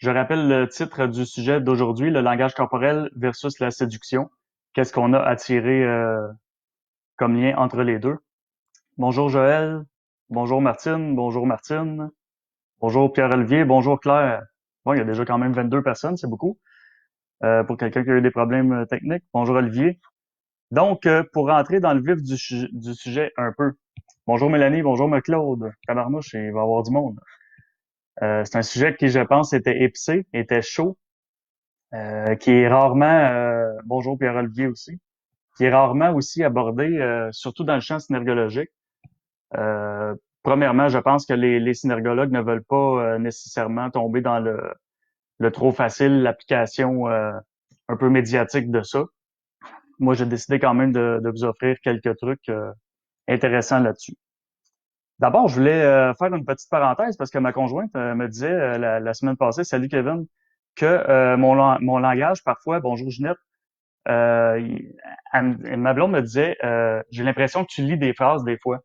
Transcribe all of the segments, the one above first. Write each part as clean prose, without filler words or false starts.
Je rappelle le titre du sujet d'aujourd'hui, le langage corporel versus la séduction. Qu'est-ce qu'on a à tirer comme lien entre les deux? Bonjour Joël, bonjour Martine, bonjour Martine, bonjour Pierre-Olivier, bonjour Claire. Bon, il y a déjà quand même 22 personnes, c'est beaucoup pour quelqu'un qui a eu des problèmes techniques. Bonjour Olivier. Donc, pour rentrer dans le vif du sujet un peu. Bonjour Mélanie, bonjour Claude. Tabarnouche, il va y avoir du monde. C'est un sujet qui, je pense, était épicé, était chaud, qui est rarement, bonjour Pierre-Olivier aussi, qui est rarement aussi abordé, surtout dans le champ synergologique. Euh, Premièrement, je pense que les synergologues ne veulent pas nécessairement tomber dans le trop facile, l'application un peu médiatique de ça. Moi, j'ai décidé quand même de vous offrir quelques trucs intéressants là-dessus. D'abord, je voulais faire une petite parenthèse parce que ma conjointe me disait la semaine passée, salut Kevin, que mon langage, parfois, bonjour Ginette, ma blonde me disait, j'ai l'impression que tu lis des phrases des fois.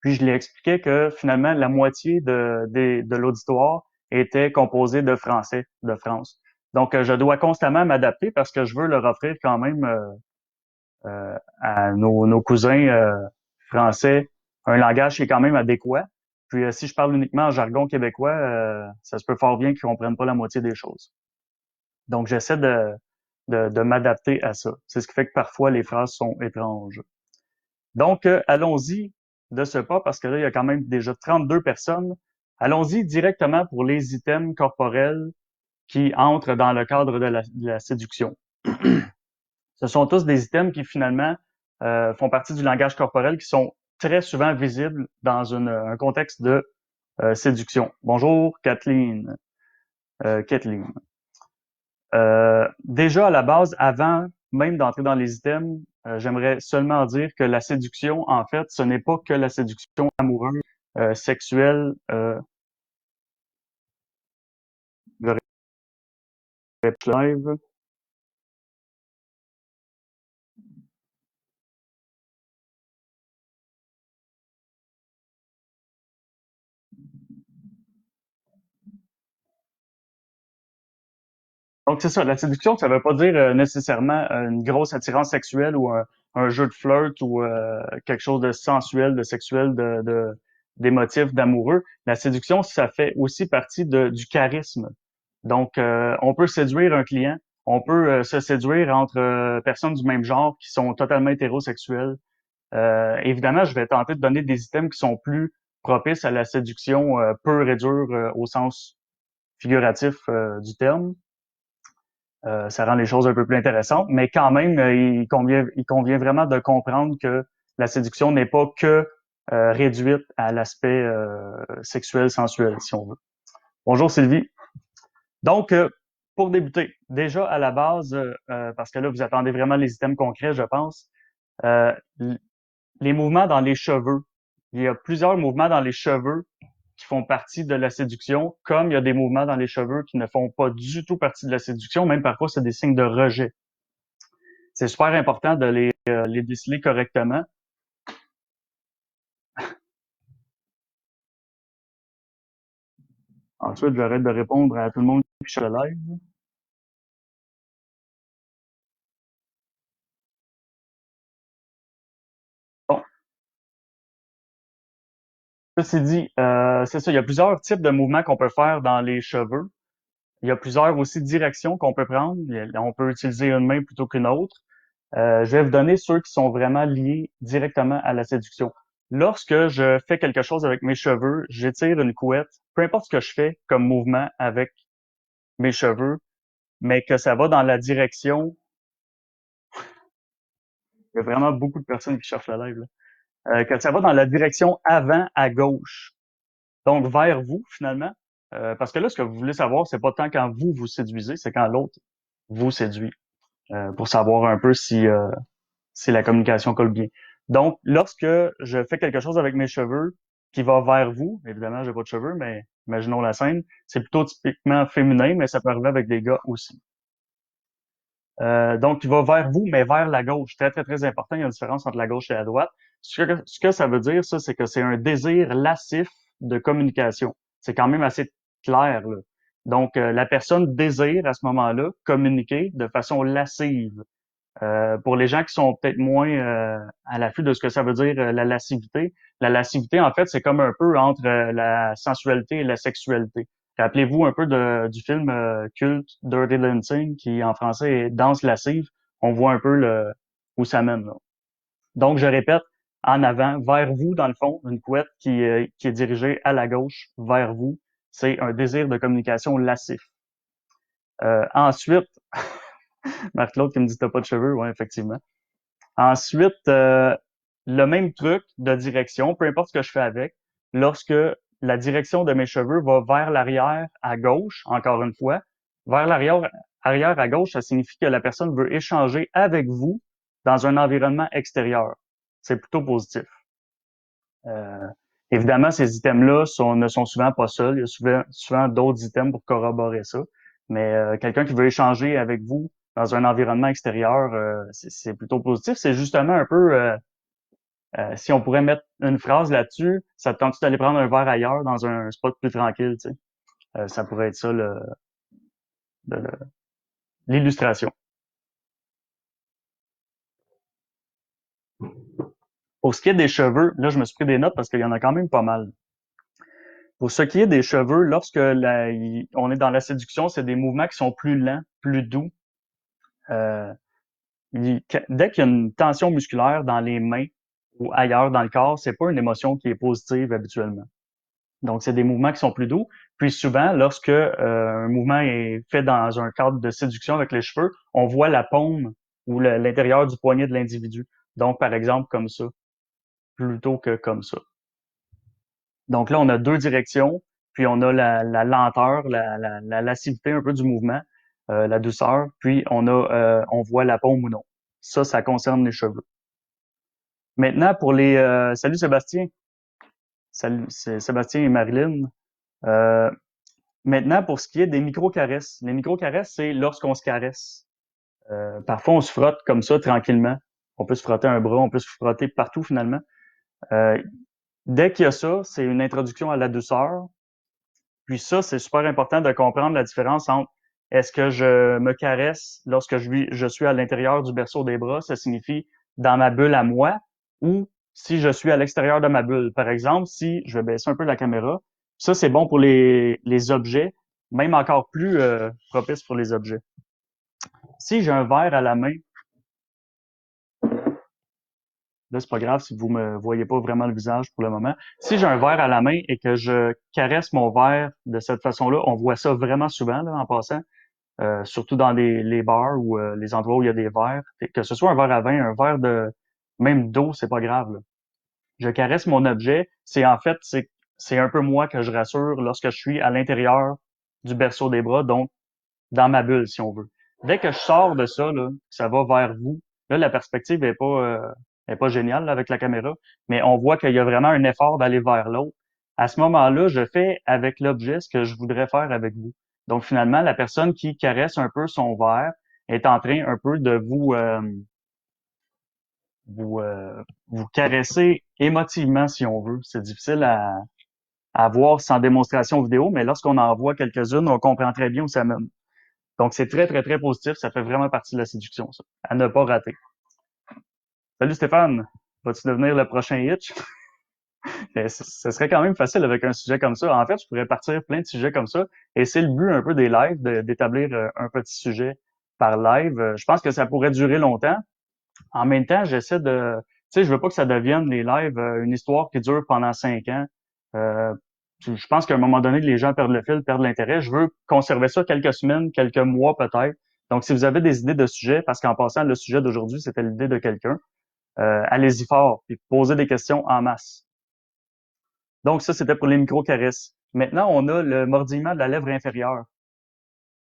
Puis je lui expliquais que finalement, la moitié de l'auditoire était composée de Français de France. Donc, je dois constamment m'adapter parce que je veux leur offrir quand même à nos cousins français un langage qui est quand même adéquat. Puis si je parle uniquement en jargon québécois, ça se peut fort bien qu'ils comprennent pas la moitié des choses. Donc, j'essaie de m'adapter à ça. C'est ce qui fait que parfois les phrases sont étranges. Donc, allons-y de ce pas, parce que là, il y a quand même déjà 32 personnes. Allons-y directement pour les items corporels qui entrent dans le cadre de la séduction. Ce sont tous des items qui finalement font partie du langage corporel qui sont très souvent visibles dans un contexte de séduction. Bonjour Kathleen. Kathleen. Déjà à la base, avant même d'entrer dans les items, j'aimerais seulement dire que la séduction, en fait, ce n'est pas que la séduction amoureuse, sexuelle, de live. Donc c'est ça, la séduction, ça veut pas dire nécessairement une grosse attirance sexuelle ou un jeu de flirt ou quelque chose de sensuel, de sexuel, d'émotif, d'amoureux. La séduction, ça fait aussi partie du charisme. Donc, on peut séduire un client, on peut se séduire entre personnes du même genre qui sont totalement hétérosexuelles. Évidemment, je vais tenter de donner des items qui sont plus propices à la séduction pure et dure au sens figuratif du terme. Ça rend les choses un peu plus intéressantes, mais quand même, il convient vraiment de comprendre que la séduction n'est pas que réduite à l'aspect sexuel, sensuel, si on veut. Bonjour Sylvie. Donc, pour débuter, déjà à la base, parce que là, vous attendez vraiment les items concrets, je pense, euh, les mouvements dans les cheveux. Il y a plusieurs mouvements dans les cheveux qui font partie de la séduction, comme il y a des mouvements dans les cheveux qui ne font pas du tout partie de la séduction, même parfois c'est des signes de rejet. C'est super important de les déceler correctement. Ensuite, j'arrête de répondre à tout le monde qui est le live. Bon, ceci dit, c'est ça, il y a plusieurs types de mouvements qu'on peut faire dans les cheveux. Il y a plusieurs aussi directions qu'on peut prendre. On peut utiliser une main plutôt qu'une autre. Je vais vous donner ceux qui sont vraiment liés directement à la séduction. Lorsque je fais quelque chose avec mes cheveux, j'étire une couette, peu importe ce que je fais comme mouvement avec mes cheveux, mais que ça va dans la direction, il y a vraiment beaucoup de personnes qui cherchent la live, là. Que ça va dans la direction avant à gauche. Donc vers vous, finalement. Parce que là, ce que vous voulez savoir, c'est pas tant quand vous vous séduisez, c'est quand l'autre vous séduit. Pour savoir un peu si la communication colle bien. Donc, lorsque je fais quelque chose avec mes cheveux qui va vers vous, évidemment, j'ai pas de cheveux, mais imaginons la scène, c'est plutôt typiquement féminin, mais ça peut arriver avec des gars aussi. Donc, il va vers vous, mais vers la gauche. Très, très, très important. Il y a une différence entre la gauche et la droite. Ce que ça veut dire, ça, c'est que c'est un désir lascif de communication. C'est quand même assez clair, là. Donc, la personne désire à ce moment-là communiquer de façon lascive. Pour les gens qui sont peut-être moins à l'affût de ce que ça veut dire la lascivité, en fait, c'est comme un peu entre la sensualité et la sexualité. Rappelez-vous un peu du film culte Dirty Dancing, qui en français est Danse lascive. On voit un peu où ça mène, là. Donc, je répète, en avant, vers vous, dans le fond, une couette qui est dirigée à la gauche, vers vous. C'est un désir de communication lascif. Ensuite, Marc-Claude qui me dit t'as pas de cheveux, ouais, effectivement. Ensuite, le même truc de direction, peu importe ce que je fais avec, lorsque la direction de mes cheveux va vers l'arrière à gauche, encore une fois, vers arrière à gauche, ça signifie que la personne veut échanger avec vous dans un environnement extérieur. C'est plutôt positif. Euh, Évidemment, ces items-là ne sont souvent pas seuls. Il y a souvent d'autres items pour corroborer ça. Mais quelqu'un qui veut échanger avec vous dans un environnement extérieur, c'est plutôt positif. C'est justement un peu, si on pourrait mettre une phrase là-dessus, ça te tente d'aller prendre un verre ailleurs dans un spot plus tranquille, tu sais. Ça pourrait être ça le- l'illustration. Pour ce qui est des cheveux, là, je me suis pris des notes parce qu'il y en a quand même pas mal. Pour ce qui est des cheveux, on est dans la séduction, c'est des mouvements qui sont plus lents, plus doux. Euh, Dès qu'il y a une tension musculaire dans les mains ou ailleurs dans le corps, c'est pas une émotion qui est positive habituellement. Donc, c'est des mouvements qui sont plus doux. Puis souvent, lorsque un mouvement est fait dans un cadre de séduction avec les cheveux, on voit la paume ou l'intérieur du poignet de l'individu. Donc, par exemple, comme ça, plutôt que comme ça. Donc là, on a deux directions, puis on a la lenteur, la lascivité un peu du mouvement, la douceur, puis on voit la paume ou non. Ça concerne les cheveux. Maintenant, salut Sébastien. Salut, c'est Sébastien et Marilyn. Euh, Maintenant, pour ce qui est des micro-caresses. Les micro-caresses, c'est lorsqu'on se caresse. Parfois, on se frotte comme ça, tranquillement. On peut se frotter un bras, on peut se frotter partout, finalement. Euh, Dès qu'il y a ça, c'est une introduction à la douceur. Puis ça, c'est super important de comprendre la différence entre est-ce que je me caresse lorsque je suis à l'intérieur du berceau des bras, ça signifie dans ma bulle à moi, ou si je suis à l'extérieur de ma bulle. Par exemple, si je vais baisser un peu la caméra, ça c'est bon pour les objets, même encore plus propice pour les objets. Si j'ai un verre à la main, là c'est pas grave si vous me voyez pas vraiment le visage pour le moment. Si j'ai un verre à la main et que je caresse mon verre de cette façon-là, on voit ça vraiment souvent là, en passant. Surtout dans les bars ou les endroits où il y a des verres. Que ce soit un verre à vin, un verre de même d'eau, c'est pas grave, là. Je caresse mon objet. C'est un peu moi que je rassure lorsque je suis à l'intérieur du berceau des bras, donc dans ma bulle, si on veut. Dès que je sors de ça, là, ça va vers vous. Là, la perspective est pas géniale là, avec la caméra, mais on voit qu'il y a vraiment un effort d'aller vers l'autre. À ce moment-là, je fais avec l'objet ce que je voudrais faire avec vous. Donc finalement, la personne qui caresse un peu son verre est en train un peu de vous, vous caresser émotivement, si on veut. C'est difficile à voir sans démonstration vidéo, mais lorsqu'on en voit quelques-unes, on comprend très bien où ça mène. Donc, c'est très, très, très positif. Ça fait vraiment partie de la séduction, ça. À ne pas rater. Salut Stéphane. Vas-tu devenir le prochain Hitch? Ce serait quand même facile avec un sujet comme ça. En fait, je pourrais partir plein de sujets comme ça. Et c'est le but un peu des lives, d'établir un petit sujet par live. Je pense que ça pourrait durer longtemps. En même temps, tu sais, je veux pas que ça devienne les lives une histoire qui dure pendant 5 ans. Euh, je pense qu'à un moment donné, les gens perdent le fil, perdent l'intérêt. Je veux conserver ça quelques semaines, quelques mois peut-être. Donc, si vous avez des idées de sujets, parce qu'en passant, le sujet d'aujourd'hui, c'était l'idée de quelqu'un, allez-y fort, puis posez des questions en masse. Donc, ça, c'était pour les micro-caresses. Maintenant, on a le mordillement de la lèvre inférieure.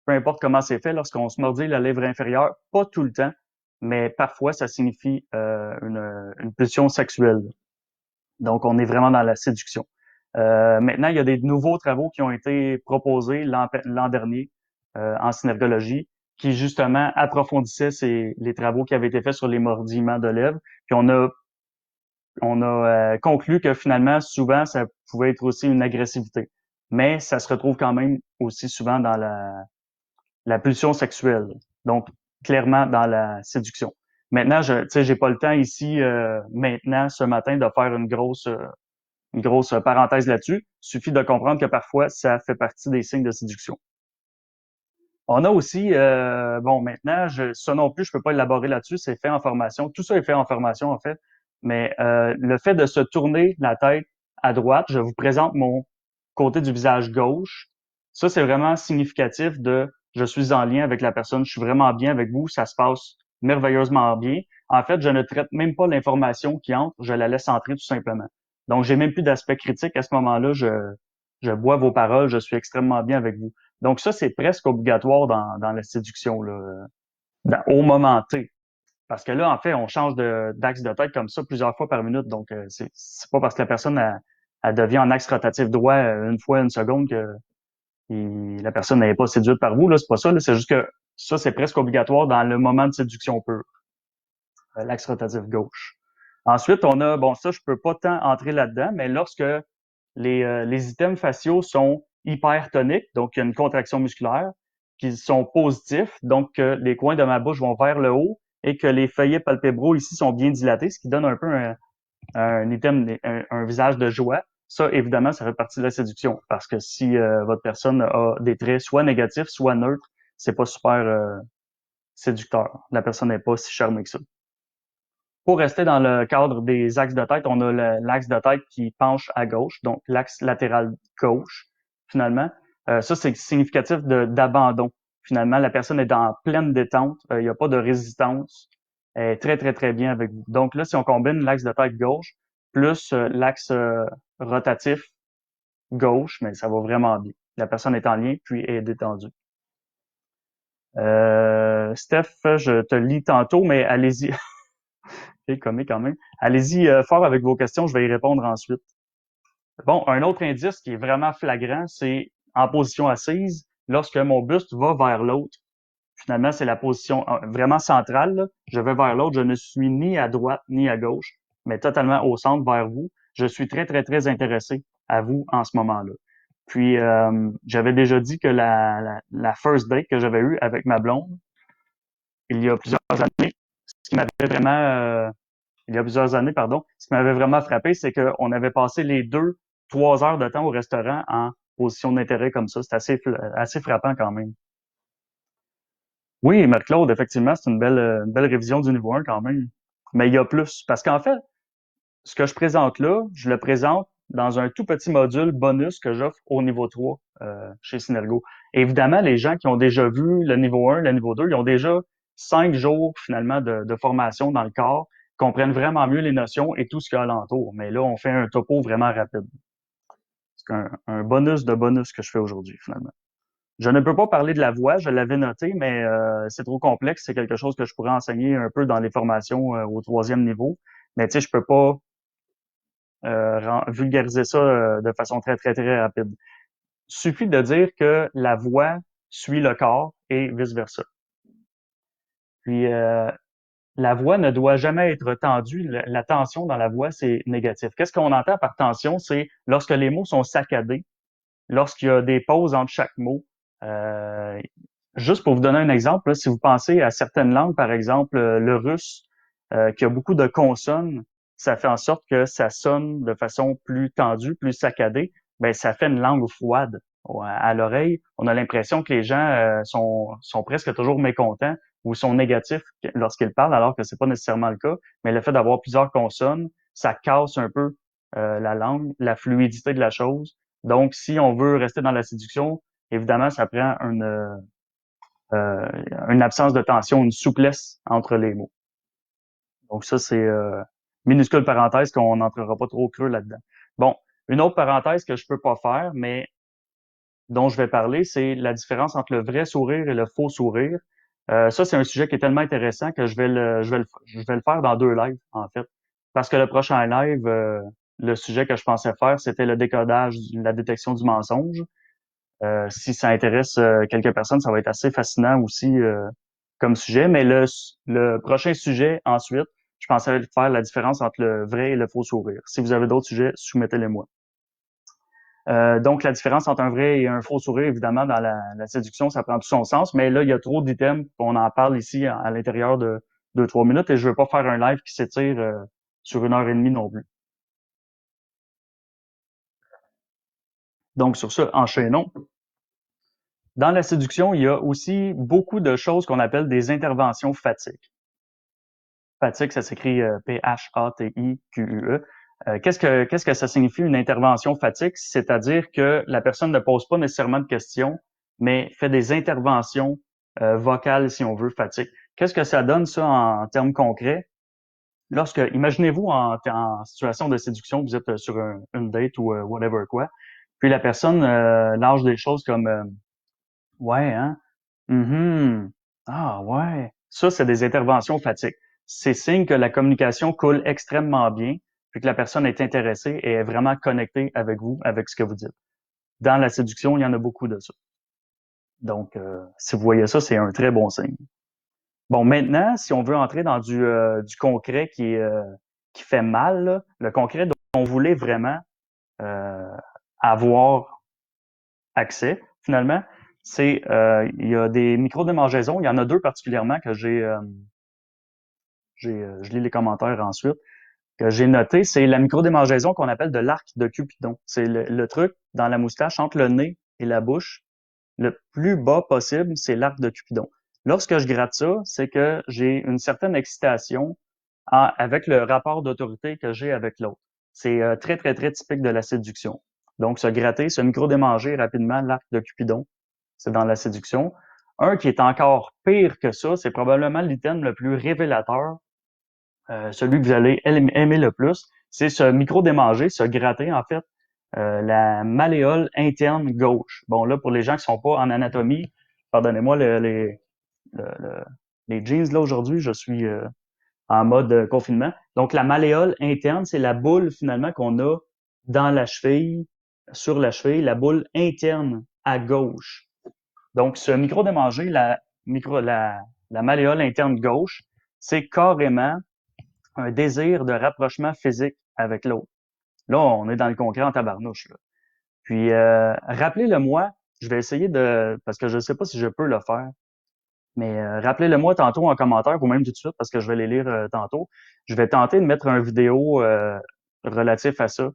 Peu importe comment c'est fait, lorsqu'on se mordit la lèvre inférieure, pas tout le temps, mais parfois, ça signifie une pulsion sexuelle. Donc, on est vraiment dans la séduction. Maintenant, il y a des nouveaux travaux qui ont été proposés l'an dernier en synergologie qui, justement, approfondissaient les travaux qui avaient été faits sur les mordillements de lèvres. Puis on a conclu que finalement, souvent, ça pouvait être aussi une agressivité. Mais ça se retrouve quand même aussi souvent dans la pulsion sexuelle. Donc, clairement dans la séduction. Maintenant, tu sais, j'ai pas le temps ici, maintenant, ce matin, de faire une grosse parenthèse là-dessus. Il suffit de comprendre que parfois, ça fait partie des signes de séduction. On a aussi, bon, maintenant, ça non plus, je peux pas élaborer là-dessus, c'est fait en formation. Tout ça est fait en formation, en fait. Mais le fait de se tourner la tête à droite, je vous présente mon côté du visage gauche. Ça, c'est vraiment significatif de je suis en lien avec la personne, je suis vraiment bien avec vous, ça se passe merveilleusement bien. En fait, je ne traite même pas l'information qui entre, je la laisse entrer tout simplement. Donc, j'ai même plus d'aspect critique à ce moment-là, je bois vos paroles, je suis extrêmement bien avec vous. Donc ça, c'est presque obligatoire dans la séduction, là, au moment T. Parce que là, en fait, on change d'axe de tête comme ça plusieurs fois par minute. Donc, c'est pas parce que la personne elle devient en axe rotatif droit une fois une seconde que la personne n'est pas séduite par vous. Là, c'est pas ça. Là, c'est juste que ça, c'est presque obligatoire dans le moment de séduction pure, l'axe rotatif gauche. Ensuite, on a, bon, ça, je peux pas tant entrer là-dedans, mais lorsque les items faciaux sont hypertoniques, donc il y a une contraction musculaire, qui sont positifs, donc les coins de ma bouche vont vers le haut et que les feuillets palpébraux ici sont bien dilatés, ce qui donne un peu un item, un visage de joie. Ça, évidemment, ça fait partie de la séduction, parce que si votre personne a des traits soit négatifs, soit neutres, c'est pas super séducteur. La personne n'est pas si charmée que ça. Pour rester dans le cadre des axes de tête, on a l'axe de tête qui penche à gauche, donc l'axe latéral gauche, finalement. Ça, c'est significatif d'abandon. Finalement, la personne est en pleine détente, il n'y a pas de résistance, elle est très, très, très bien avec vous. Donc là, si on combine l'axe de tête gauche plus l'axe rotatif gauche, mais ça va vraiment bien. La personne est en lien, puis est détendue. Steph, je te lis tantôt, mais allez-y. C'est comique quand même. Allez-y fort avec vos questions, je vais y répondre ensuite. Bon, un autre indice qui est vraiment flagrant, c'est en position assise, lorsque mon buste va vers l'autre. Finalement, c'est la position vraiment centrale, là. Je vais vers l'autre, je ne suis ni à droite ni à gauche, mais totalement au centre vers vous. Je suis très, très, très intéressé à vous en ce moment-là. Puis, j'avais déjà dit que la first date que j'avais eue avec ma blonde, il y a plusieurs années, ce qui m'avait vraiment il y a plusieurs années, pardon, ce qui m'avait vraiment frappé, c'est qu'on avait passé les 2, 3 heures de temps au restaurant en position d'intérêt comme ça. C'est assez frappant quand même. Oui, Marc-Claude, effectivement, c'est une belle révision du niveau 1 quand même. Mais il y a plus. Parce qu'en fait, ce que je présente là, je le présente dans un tout petit module bonus que j'offre au niveau 3 chez Synergo. Évidemment, les gens qui ont déjà vu le niveau 1, le niveau 2, ils ont déjà 5 jours finalement de formation dans le corps, comprennent vraiment mieux les notions et tout ce qu'il y a alentour. Mais là, on fait un topo vraiment rapide. C'est un bonus de bonus que je fais aujourd'hui finalement. Je ne peux pas parler de la voix, je l'avais noté, mais c'est trop complexe. C'est quelque chose que je pourrais enseigner un peu dans les formations au 3e niveau. Mais tu sais, je peux pas vulgariser ça de façon très, très, très rapide. Suffit de dire que la voix suit le corps et vice-versa. Puis, la voix ne doit jamais être tendue. La tension dans la voix, c'est négatif. Qu'est-ce qu'on entend par tension? C'est lorsque les mots sont saccadés, lorsqu'il y a des pauses entre chaque mot. Euh, Juste pour vous donner un exemple, là, si vous pensez à certaines langues, par exemple le russe, qui a beaucoup de consonnes, ça fait en sorte que ça sonne de façon plus tendue, plus saccadée. Ben, ça fait une langue froide. À l'oreille, on a l'impression que les gens sont presque toujours mécontents ou sont négatifs lorsqu'ils parlent, alors que c'est pas nécessairement le cas. Mais le fait d'avoir plusieurs consonnes, ça casse un peu la langue, la fluidité de la chose. Donc, si on veut rester dans la séduction, évidemment, ça prend euh, une absence de tension, une souplesse entre les mots. Donc ça, c'est minuscule parenthèse qu'on n'entrera pas trop creux là-dedans. Bon, une autre parenthèse que je peux pas faire, mais dont je vais parler, c'est la différence entre le vrai sourire et le faux sourire. Ça, c'est un sujet qui est tellement intéressant que je vais le faire dans 2 lives, en fait. Parce que le prochain live, le sujet que je pensais faire, c'était le décodage, la détection du mensonge. Si ça intéresse quelques personnes, ça va être assez fascinant aussi comme sujet. Mais le prochain sujet, ensuite, je pensais faire la différence entre le vrai et le faux sourire. Si vous avez d'autres sujets, soumettez-les moi. Donc, la différence entre un vrai et un faux sourire, évidemment, dans la séduction, ça prend tout son sens. Mais là, il y a trop d'items qu'on en parle ici à l'intérieur de 2-3 minutes et je veux pas faire un live qui s'étire sur 1 heure et demie non plus. Donc, sur ce, enchaînons. Dans la séduction, il y a aussi beaucoup de choses qu'on appelle des interventions fatigue. Fatigue, ça s'écrit P-H-A-T-I-Q-U-E. Qu'est-ce que ça signifie une intervention fatigue? C'est-à-dire que la personne ne pose pas nécessairement de questions, mais fait des interventions vocales, si on veut, fatigue. Qu'est-ce que ça donne, ça, en termes concrets? Imaginez-vous en situation de séduction, vous êtes sur une date ou whatever quoi, puis la personne lâche des choses comme ouais, hein? Mhm. Ah ouais. Ça, c'est des interventions fatigue. C'est signe que la communication coule extrêmement bien, puis que la personne est intéressée et est vraiment connectée avec vous, avec ce que vous dites. Dans la séduction, il y en a beaucoup de ça. Donc, si vous voyez ça, c'est un très bon signe. Bon, maintenant, si on veut entrer dans du concret qui fait mal, là, le concret dont on voulait vraiment euh, avoir accès, finalement, il y a des micro-démangeaisons. Il y en a deux particulièrement que je lis les commentaires ensuite, que j'ai noté. C'est la micro-démangeaison qu'on appelle de l'arc de Cupidon. C'est le truc dans la moustache entre le nez et la bouche. Le plus bas possible, c'est l'arc de Cupidon. Lorsque je gratte ça, c'est que j'ai une certaine excitation avec le rapport d'autorité que j'ai avec l'autre. C'est très, très, très typique de la séduction. Donc, se gratter, se micro-démanger rapidement l'arc de Cupidon, c'est dans la séduction. Un qui est encore pire que ça, c'est probablement l'item le plus révélateur, celui que vous allez aimer le plus, c'est se micro-démanger, se gratter en fait, la malléole interne gauche. Bon, là, pour les gens qui sont pas en anatomie, pardonnez-moi les jeans là aujourd'hui, je suis en mode confinement. Donc, la malléole interne, c'est la boule finalement qu'on a dans la cheville, sur la cheville, la boule interne à gauche. Donc, ce micro-démanger, la malléole interne gauche, c'est carrément un désir de rapprochement physique avec l'autre. Là, on est dans le concret en tabarnouche. Là. Puis, rappelez-le-moi, je vais essayer parce que je ne sais pas si je peux le faire, mais rappelez-le-moi tantôt en commentaire ou même tout de suite parce que je vais les lire tantôt. Je vais tenter de mettre une vidéo relatif à ça,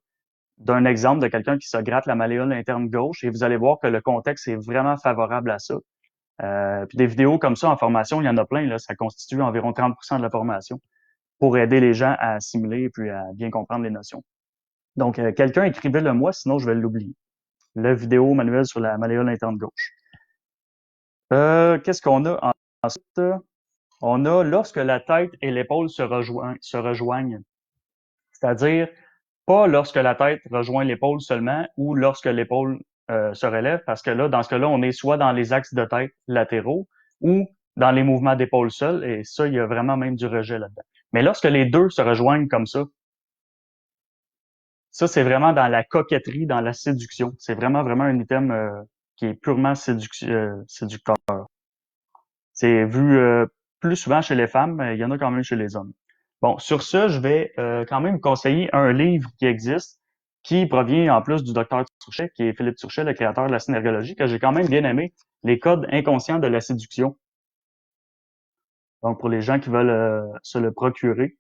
d'un exemple de quelqu'un qui se gratte la malléole interne gauche et vous allez voir que le contexte est vraiment favorable à ça. Puis des vidéos comme ça en formation, il y en a plein, là, ça constitue environ 30% de la formation pour aider les gens à assimiler et puis à bien comprendre les notions. Donc, quelqu'un écrivait-le moi, sinon je vais l'oublier. Le vidéo manuel sur la malléole interne gauche. Qu'est-ce qu'on a ensuite? On a lorsque la tête et l'épaule se rejoignent. C'est-à-dire, pas lorsque la tête rejoint l'épaule seulement ou lorsque l'épaule se relève, parce que là, dans ce cas-là, on est soit dans les axes de tête latéraux ou dans les mouvements d'épaule seuls, et ça, il y a vraiment même du rejet là-dedans. Mais lorsque les deux se rejoignent comme ça, c'est vraiment dans la coquetterie, dans la séduction. C'est vraiment, vraiment un item qui est purement séducteur. C'est vu plus souvent chez les femmes, mais il y en a quand même chez les hommes. Bon, sur ce, je vais quand même conseiller un livre qui existe, qui provient en plus du docteur Turchet, qui est Philippe Turchet, le créateur de la synergologie, que j'ai quand même bien aimé, Les codes inconscients de la séduction. Donc, pour les gens qui veulent se le procurer.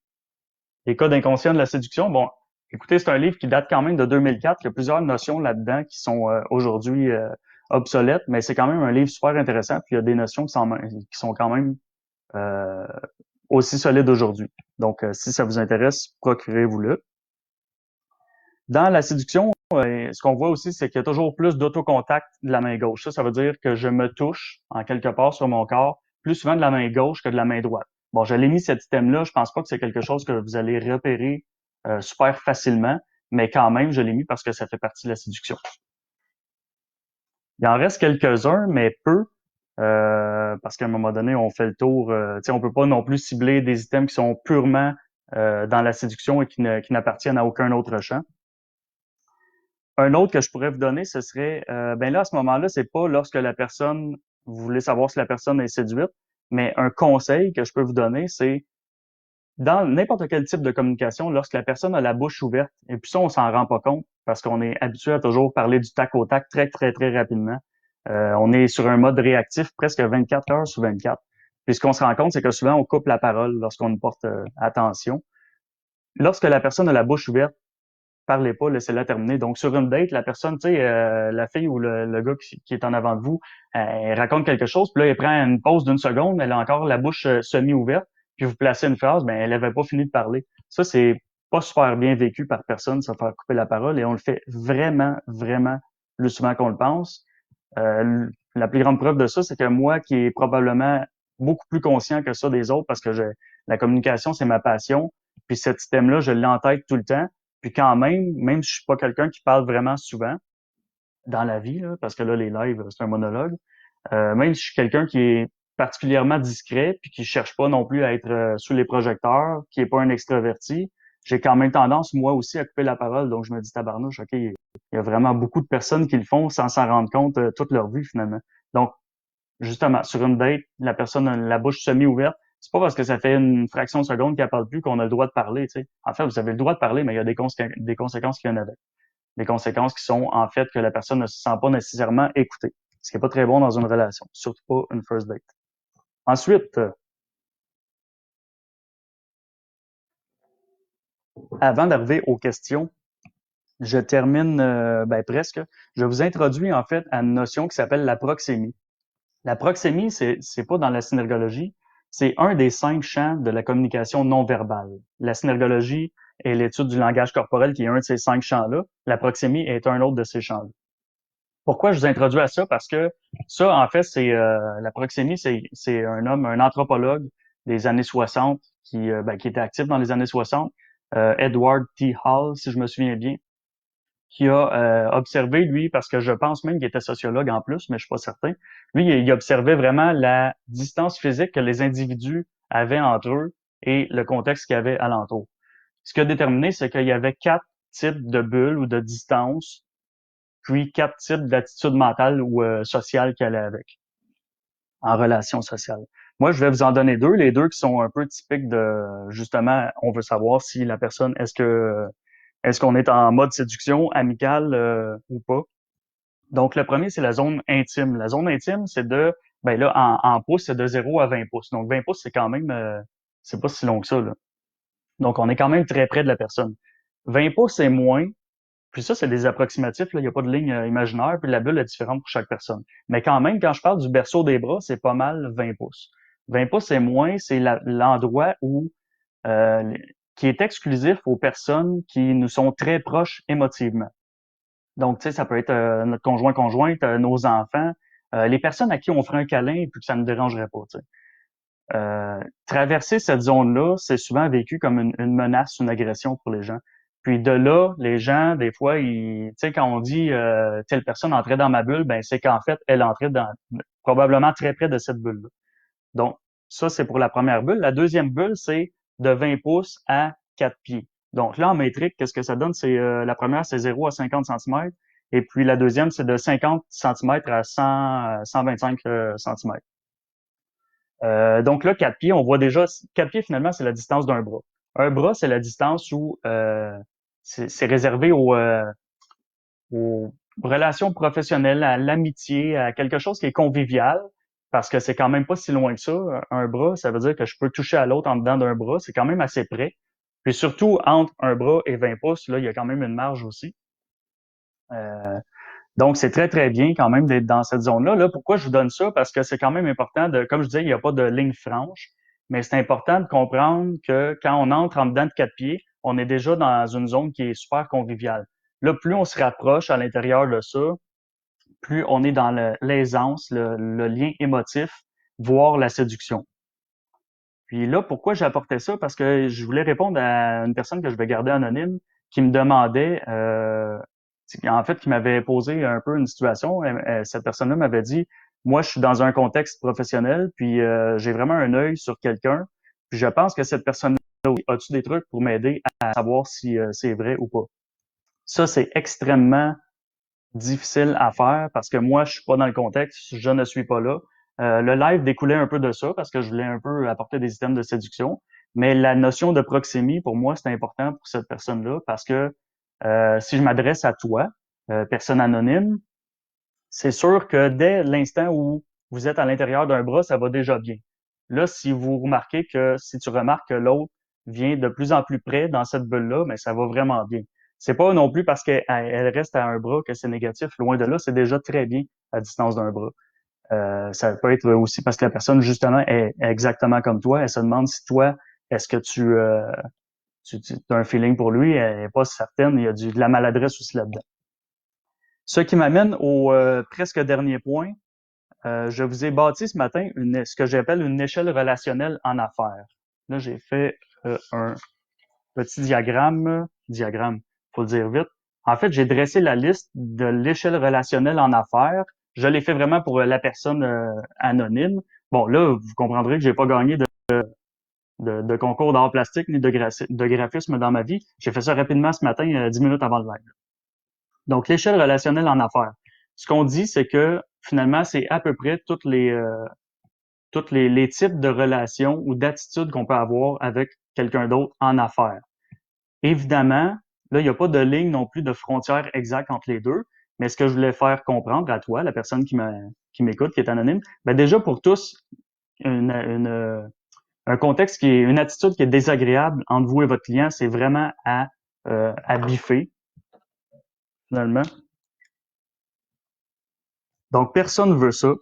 Les codes inconscients de la séduction, bon, écoutez, c'est un livre qui date quand même de 2004. Il y a plusieurs notions là-dedans qui sont aujourd'hui obsolètes, mais c'est quand même un livre super intéressant. Puis il y a des notions qui sont quand même euh, aussi solides aujourd'hui. Donc, si ça vous intéresse, procurez-vous-le. Dans la séduction, ce qu'on voit aussi, c'est qu'il y a toujours plus d'autocontact de la main gauche. Ça veut dire que je me touche en quelque part sur mon corps plus souvent de la main gauche que de la main droite. Bon, je l'ai mis cet item-là. Je pense pas que c'est quelque chose que vous allez repérer super facilement, mais quand même, je l'ai mis parce que ça fait partie de la séduction. Il en reste quelques-uns, mais peu, parce qu'à un moment donné, on fait le tour. On peut pas non plus cibler des items qui sont purement dans la séduction et qui n'appartiennent à aucun autre champ. Un autre que je pourrais vous donner, ce serait, ben là, à ce moment-là, c'est pas lorsque vous voulez savoir si la personne est séduite, mais un conseil que je peux vous donner, c'est dans n'importe quel type de communication, lorsque la personne a la bouche ouverte, et puis ça, on s'en rend pas compte parce qu'on est habitué à toujours parler du tac au tac très, très, très rapidement. On est sur un mode réactif presque 24 heures sur 24. Puis ce qu'on se rend compte, c'est que souvent, on coupe la parole lorsqu'on nous porte attention. Lorsque la personne a la bouche ouverte, parlez pas, laissez-la terminer. Donc, sur une date, la personne, tu sais, la fille ou le gars qui est en avant de vous, elle raconte quelque chose, puis là, elle prend une pause d'une seconde, elle a encore la bouche semi-ouverte, puis vous placez une phrase, ben, elle avait pas fini de parler. Ça, c'est pas super bien vécu par personne, ça faire couper la parole, et on le fait vraiment, vraiment plus souvent qu'on le pense. La plus grande preuve de ça, c'est que moi, qui est probablement beaucoup plus conscient que ça des autres, parce que la communication, c'est ma passion, puis ce système-là, je l'ai en tête tout le temps. Puis quand même si je suis pas quelqu'un qui parle vraiment souvent dans la vie, là, parce que là, les lives, c'est un monologue, même si je suis quelqu'un qui est particulièrement discret, puis qui cherche pas non plus à être sous les projecteurs, qui est pas un extraverti, j'ai quand même tendance, moi aussi, à couper la parole. Donc, je me dis, tabarnouche, OK, il y a vraiment beaucoup de personnes qui le font sans s'en rendre compte toute leur vie, finalement. Donc, justement, sur une date, la personne a la bouche semi-ouverte. C'est pas parce que ça fait une fraction de seconde qu'elle parle plus qu'on a le droit de parler, tu sais. En fait, vous avez le droit de parler, mais il y a des conséquences qui viennent avec. Des conséquences qui sont, en fait, que la personne ne se sent pas nécessairement écoutée. Ce qui est pas très bon dans une relation. Surtout pas une first date. Ensuite, avant d'arriver aux questions, je termine, ben, presque. Je vous introduis, en fait, à une notion qui s'appelle la proxémie. La proxémie, c'est pas dans la synergologie, c'est un des 5 champs de la communication non verbale. La synergologie est l'étude du langage corporel qui est un de ces 5 champs-là. La proxémie est un autre de ces champs-là. Pourquoi je vous introduis à ça? Parce que ça, en fait, c'est la proxémie, c'est un homme, un anthropologue des années 60 qui était actif dans les années 60, Edward T. Hall, si je me souviens bien, qui a observé, lui, parce que je pense même qu'il était sociologue en plus, mais je suis pas certain. Lui, il observait vraiment la distance physique que les individus avaient entre eux et le contexte qu'il y avait alentour. Ce qu'il a déterminé, c'est qu'il y avait 4 types de bulles ou de distances, puis 4 types d'attitudes mentales ou sociales qu'il allait avec, en relation sociale. Moi, je vais vous en donner deux, les deux qui sont un peu typiques de, justement, on veut savoir si la personne, est-ce qu'on est en mode séduction, amicale ou pas? Donc, le premier, c'est la zone intime. La zone intime, c'est ben là, en pouces, c'est de 0 à 20 pouces. Donc, 20 pouces, c'est quand même, c'est pas si long que ça, là. Donc, on est quand même très près de la personne. 20 pouces, c'est moins. Puis ça, c'est des approximatifs, là. Il n'y a pas de ligne imaginaire. Puis la bulle est différente pour chaque personne. Mais quand même, quand je parle du berceau des bras, c'est pas mal 20 pouces. 20 pouces, c'est moins. C'est l'endroit où euh, qui est exclusif aux personnes qui nous sont très proches émotivement. Donc, tu sais, ça peut être notre conjointe, nos enfants, les personnes à qui on ferait un câlin et puis que ça ne dérangerait pas, tu sais. Traverser cette zone-là, c'est souvent vécu comme une menace, une agression pour les gens. Puis de là, les gens, des fois, tu sais, quand on dit telle personne entrait dans ma bulle, ben c'est qu'en fait, elle entrait probablement très près de cette bulle-là. Donc, ça, c'est pour la première bulle. La deuxième bulle, c'est de 20 pouces à 4 pieds. Donc là, en métrique, qu'est-ce que ça donne? C'est la première, c'est 0 à 50 cm. Et puis la deuxième, c'est de 50 cm à 125 cm. Donc là, 4 pieds, on voit déjà, 4 pieds, finalement, c'est la distance d'un bras. Un bras, c'est la distance où c'est réservé aux relations professionnelles, à l'amitié, à quelque chose qui est convivial, parce que c'est quand même pas si loin que ça. Un bras, ça veut dire que je peux toucher à l'autre en dedans d'un bras, c'est quand même assez près. Puis surtout, entre un bras et 20 pouces, là, il y a quand même une marge aussi. Euh, donc, c'est très, très bien quand même d'être dans cette zone-là. Là, pourquoi je vous donne ça? Parce que c'est quand même important de, comme je disais, il n'y a pas de ligne franche, mais c'est important de comprendre que quand on entre en dedans de 4 pieds, on est déjà dans une zone qui est super conviviale. Là, plus on se rapproche à l'intérieur de ça, plus on est dans l'aisance, le lien émotif, voire la séduction. Puis là, pourquoi j'ai apporté ça? Parce que je voulais répondre à une personne que je vais garder anonyme qui me demandait, en fait, qui m'avait posé un peu une situation. Cette personne-là m'avait dit, moi, je suis dans un contexte professionnel, puis j'ai vraiment un œil sur quelqu'un. Puis je pense que cette personne-là, as-tu des trucs pour m'aider à savoir si c'est vrai ou pas? Ça, c'est extrêmement difficile à faire parce que moi, je suis pas dans le contexte, je ne suis pas là. Le live découlait un peu de ça parce que je voulais un peu apporter des items de séduction. Mais la notion de proxémie, pour moi, c'est important pour cette personne-là parce que si je m'adresse à toi, personne anonyme, c'est sûr que dès l'instant où vous êtes à l'intérieur d'un bras, ça va déjà bien. Là, si tu remarques que l'autre vient de plus en plus près dans cette bulle-là, mais ça va vraiment bien. C'est pas non plus parce qu'elle reste à un bras que c'est négatif. Loin de là, c'est déjà très bien à distance d'un bras. Ça peut être aussi parce que la personne, justement, est exactement comme toi. Elle se demande si toi, est-ce que tu as un feeling pour lui, elle n'est pas certaine. Il y a de la maladresse aussi là-dedans. Ce qui m'amène au presque dernier point. Je vous ai bâti ce matin ce que j'appelle une échelle relationnelle en affaires. Là, j'ai fait un petit diagramme, faut le dire vite. En fait, j'ai dressé la liste de l'échelle relationnelle en affaires. Je l'ai fait vraiment pour la personne anonyme. Bon, là, vous comprendrez que j'ai pas gagné de concours d'art plastique ni de graphisme dans ma vie. J'ai fait ça rapidement ce matin, 10 minutes avant le live. Donc, l'échelle relationnelle en affaires. Ce qu'on dit, c'est que finalement, c'est à peu près les types de relations ou d'attitudes qu'on peut avoir avec quelqu'un d'autre en affaires. Évidemment, là, il n'y a pas de ligne non plus de frontière exacte entre les deux, mais ce que je voulais faire comprendre à toi, la personne qui m'écoute, qui est anonyme, ben déjà pour tous, un contexte une attitude qui est désagréable entre vous et votre client, c'est vraiment à biffer, finalement. Donc, personne ne veut ça.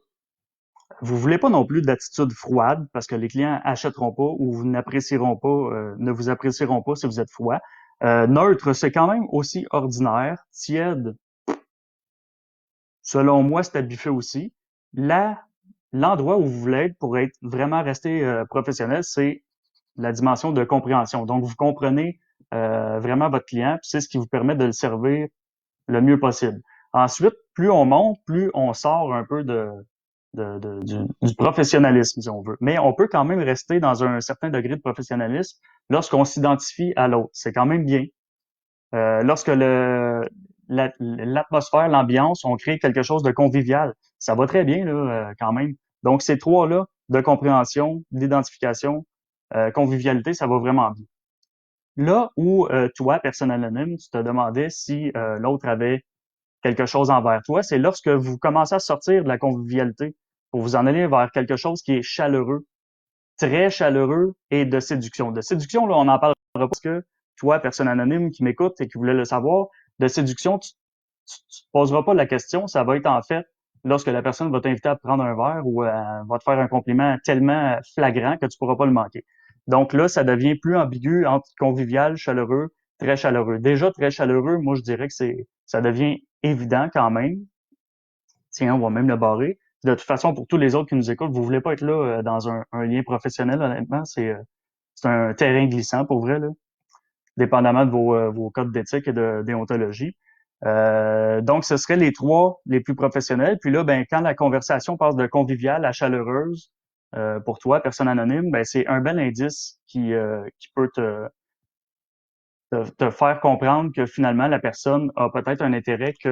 Vous voulez pas non plus d'attitude froide parce que les clients achèteront pas ou ne vous apprécieront pas si vous êtes froid. Neutre, c'est quand même aussi ordinaire. Tiède, selon moi, c'est à biffer aussi. L'endroit où vous voulez être pour être vraiment resté professionnel, c'est la dimension de compréhension. Donc, vous comprenez vraiment votre client, puis c'est ce qui vous permet de le servir le mieux possible. Ensuite, plus on monte, plus on sort un peu du professionnalisme, si on veut. Mais on peut quand même rester dans un certain degré de professionnalisme lorsqu'on s'identifie à l'autre. C'est quand même bien. Lorsque l'atmosphère, l'ambiance, on crée quelque chose de convivial, ça va très bien là, quand même. Donc, ces trois-là, de compréhension, d'identification, convivialité, ça va vraiment bien. Là où toi, personne anonyme, tu te demandais si l'autre avait quelque chose envers toi, c'est lorsque vous commencez à sortir de la convivialité pour vous en aller vers quelque chose qui est chaleureux, très chaleureux et de séduction. De séduction, là, on n'en parlera pas parce que toi, personne anonyme qui m'écoute et qui voulait le savoir, de séduction, tu te poseras pas la question, ça va être en fait lorsque la personne va t'inviter à prendre un verre ou va te faire un compliment tellement flagrant que tu pourras pas le manquer. Donc là, ça devient plus ambigu entre convivial, chaleureux, très chaleureux. Déjà très chaleureux, moi je dirais que ça devient évident quand même. Tiens, on va même le barrer. De toute façon, pour tous les autres qui nous écoutent, vous voulez pas être là dans un lien professionnel, honnêtement, c'est un terrain glissant pour vrai, là, dépendamment de vos codes d'éthique et de déontologie. Donc, ce seraient les trois les plus professionnels. Puis là, ben, quand la conversation passe de conviviale à chaleureuse, pour toi, personne anonyme, ben, c'est un bel indice qui peut te faire comprendre que finalement, la personne a peut-être un intérêt qui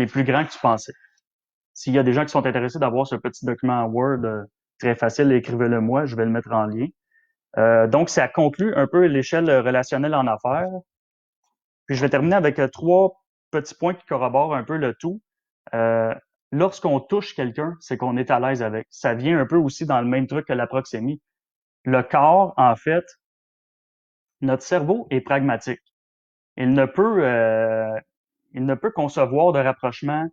est plus grand que tu pensais. S'il y a des gens qui sont intéressés d'avoir ce petit document Word très facile, écrivez-le moi, je vais le mettre en lien. Donc, ça conclut un peu l'échelle relationnelle en affaires. Puis je vais terminer avec trois petits points qui corroborent un peu le tout. Euh, Lorsqu'on touche quelqu'un, c'est qu'on est à l'aise avec. Ça vient un peu aussi dans le même truc que la proxémie. Le corps, en fait, notre cerveau est pragmatique. Il ne peut, euh, il ne peut concevoir de rapprochement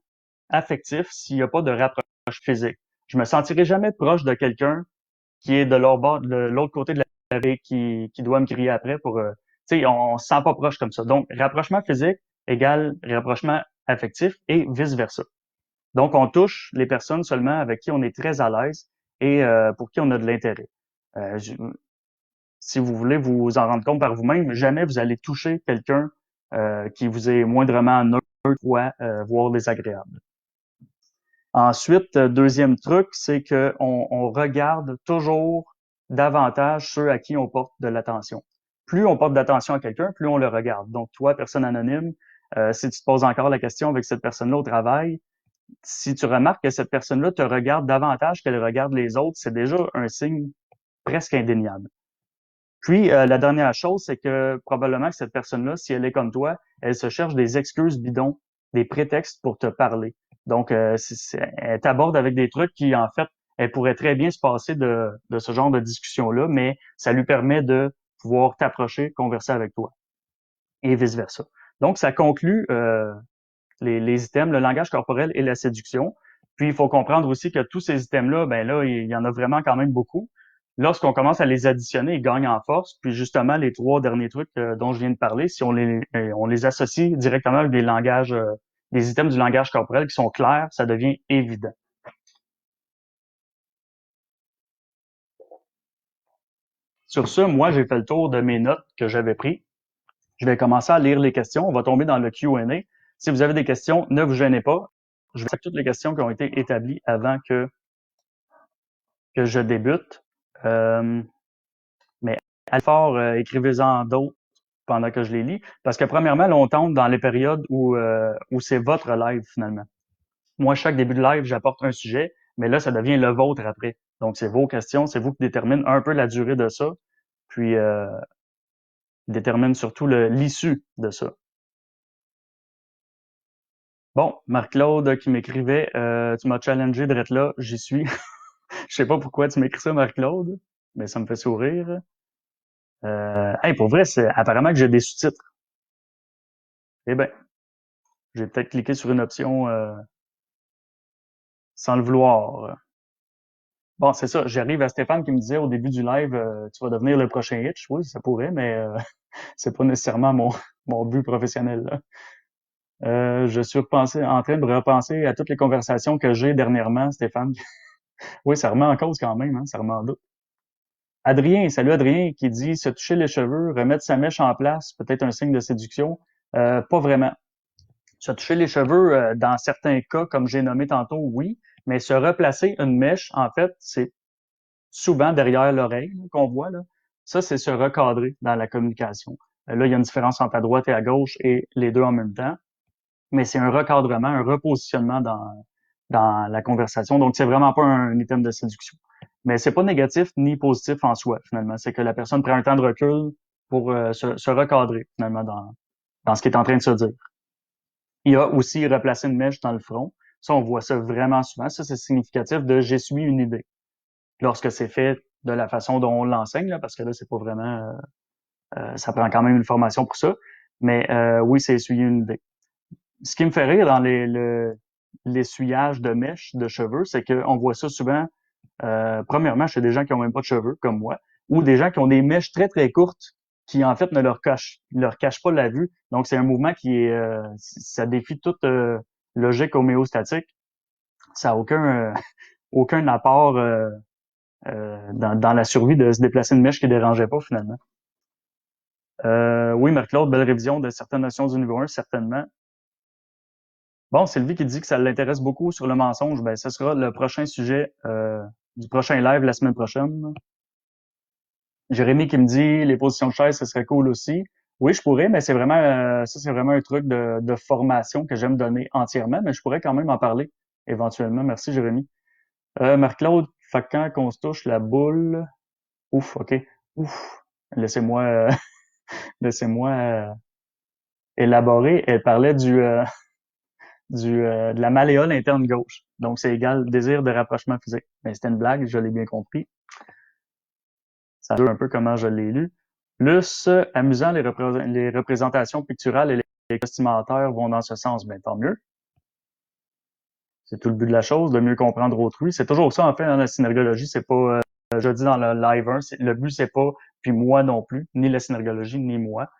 affectif s'il n'y a pas de rapprochement physique. Je me sentirai jamais proche de quelqu'un qui est de l'autre côté de la rue, qui doit me crier après pour, tu sais, on se sent pas proche comme ça. Donc, rapprochement physique égale rapprochement affectif et vice versa. Donc, on touche les personnes seulement avec qui on est très à l'aise et pour qui on a de l'intérêt. Euh, je- Si vous voulez vous en rendre compte par vous-même, jamais vous allez toucher quelqu'un qui vous est moindrement neutre ou voire désagréable. Ensuite, deuxième truc, c'est que on regarde toujours davantage ceux à qui on porte de l'attention. Plus on porte d'attention à quelqu'un, plus on le regarde. Donc, toi, personne anonyme, si tu te poses encore la question avec cette personne-là au travail, si tu remarques que cette personne-là te regarde davantage qu'elle regarde les autres, c'est déjà un signe presque indéniable. Puis, la dernière chose, c'est que probablement que cette personne-là, si elle est comme toi, elle se cherche des excuses bidons, des prétextes pour te parler. Donc, elle t'aborde avec des trucs qui, en fait, elle pourrait très bien se passer de ce genre de discussion-là, mais ça lui permet de pouvoir t'approcher, converser avec toi, et vice-versa. Donc, ça conclut les items, le langage corporel et la séduction. Puis, il faut comprendre aussi que tous ces items-là, ben là, il y en a vraiment quand même beaucoup. Lorsqu'on commence à les additionner, ils gagnent en force. Puis, justement, les trois derniers trucs dont je viens de parler, si on les associe directement avec des langages, des items du langage corporel qui sont clairs, ça devient évident. Sur ce, moi, j'ai fait le tour de mes notes que j'avais prises. Je vais commencer à lire les questions. On va tomber dans le Q&A. Si vous avez des questions, ne vous gênez pas. Je vais faire toutes les questions qui ont été établies avant que je débute. Euh, mais allez fort, écrivez-en d'autres pendant que je les lis. Parce que premièrement, là, on tombe dans les périodes où c'est votre live finalement. Moi, chaque début de live, j'apporte un sujet, mais là, ça devient le vôtre après. Donc, c'est vos questions, c'est vous qui déterminez un peu la durée de ça, puis détermine surtout l'issue de ça. Bon, Marc-Claude qui m'écrivait, tu m'as challengé d'être là, j'y suis. Je sais pas pourquoi tu m'écris ça, Marc-Claude, mais ça me fait sourire. Hey, pour vrai, c'est apparemment que j'ai des sous-titres. Eh ben, j'ai peut-être cliqué sur une option sans le vouloir. Bon, c'est ça. J'arrive à Stéphane qui me disait au début du live, tu vas devenir le prochain Hitch. Oui, ça pourrait, mais c'est pas nécessairement mon but professionnel, là. Je suis en train de repenser à toutes les conversations que j'ai dernièrement, Stéphane. Oui, ça remet en cause quand même, hein, ça remet en doute. Adrien, salut Adrien, qui dit se toucher les cheveux, remettre sa mèche en place, peut-être un signe de séduction. Pas vraiment. Se toucher les cheveux, dans certains cas, comme j'ai nommé tantôt, oui, mais se replacer une mèche, en fait, c'est souvent derrière l'oreille qu'on voit. Là. Ça, c'est se recadrer dans la communication. Là, il y a une différence entre à droite et à gauche et les deux en même temps, mais c'est un recadrement, un repositionnement dans la conversation. Donc, c'est vraiment pas un item de séduction. Mais c'est pas négatif ni positif en soi, finalement. C'est que la personne prend un temps de recul pour se recadrer, finalement, dans ce qui est en train de se dire. Il y a aussi replacer une mèche dans le front. Ça, on voit ça vraiment souvent. Ça, c'est significatif de j'essuie une idée. Lorsque c'est fait de la façon dont on l'enseigne, là, parce que là, c'est pas vraiment ça prend quand même une formation pour ça. Mais oui, c'est essuyer une idée. Ce qui me fait rire dans l'essuyage de mèches de cheveux, c'est qu'on voit ça souvent, premièrement, chez des gens qui ont même pas de cheveux, comme moi, ou des gens qui ont des mèches très, très courtes qui, en fait, ne leur cachent pas la vue. Donc, c'est un mouvement qui est, ça défie toute logique homéostatique. Ça a aucun apport dans la survie de se déplacer une mèche qui dérangeait pas, finalement. Oui, Marc-Claude, belle révision de certaines notions du niveau 1, certainement. Bon, Sylvie qui dit que ça l'intéresse beaucoup sur le mensonge, ben ce sera le prochain sujet du prochain live la semaine prochaine. Jérémy qui me dit les positions de chaise, ce serait cool aussi. Oui, je pourrais, mais c'est vraiment ça, c'est vraiment un truc de formation que j'aime donner entièrement, mais je pourrais quand même en parler éventuellement. Merci, Jérémy. Marc-Claude, fait que quand qu'on se touche la boule, ouf, ok, ouf, laissez-moi laissez-moi élaborer. Elle parlait de la malléole interne gauche. Donc, c'est égal désir de rapprochement physique. Mais c'était une blague, je l'ai bien compris. Ça veut un peu comment je l'ai lu. Plus amusant, les représentations picturales et les vestimentaires vont dans ce sens, ben tant mieux. C'est tout le but de la chose, de mieux comprendre autrui. C'est toujours ça, en fait, dans la synergologie. C'est pas, je dis dans le live 1, le but, c'est pas, puis moi non plus, ni la synergologie, ni moi,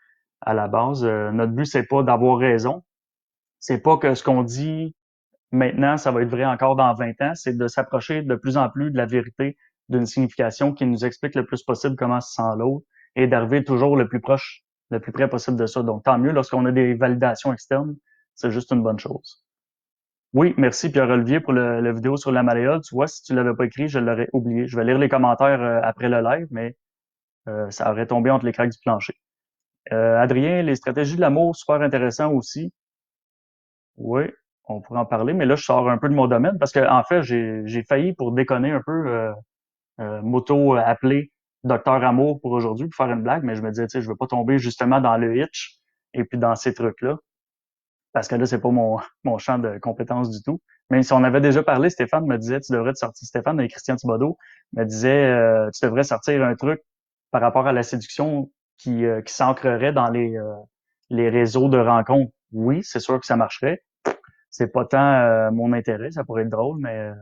à la base. Notre but, c'est pas d'avoir raison. C'est pas que ce qu'on dit maintenant, ça va être vrai encore dans 20 ans, c'est de s'approcher de plus en plus de la vérité d'une signification qui nous explique le plus possible comment se sent l'autre et d'arriver toujours le plus proche, le plus près possible de ça. Donc, tant mieux lorsqu'on a des validations externes, c'est juste une bonne chose. Oui, merci Pierre-Olivier pour la vidéo sur la malléole. Tu vois, si tu l'avais pas écrit, je l'aurais oublié. Je vais lire les commentaires après le live, mais ça aurait tombé entre les craques du plancher. Adrien, les stratégies de l'amour, super intéressant aussi. Oui, on pourrait en parler, mais là, je sors un peu de mon domaine parce que en fait, j'ai failli pour déconner un peu m'auto-appeler Docteur Amour pour aujourd'hui pour faire une blague, mais je me disais, tu sais, je veux pas tomber justement dans le hitch et puis dans ces trucs-là, parce que là, c'est pas mon champ de compétences du tout. Même si on avait déjà parlé, Stéphane me disait, tu devrais te sortir, Stéphane et Christian Thibodeau me disait, tu devrais sortir un truc par rapport à la séduction qui s'ancrerait dans les réseaux de rencontres. Oui, c'est sûr que ça marcherait. C'est pas tant mon intérêt, ça pourrait être drôle, mais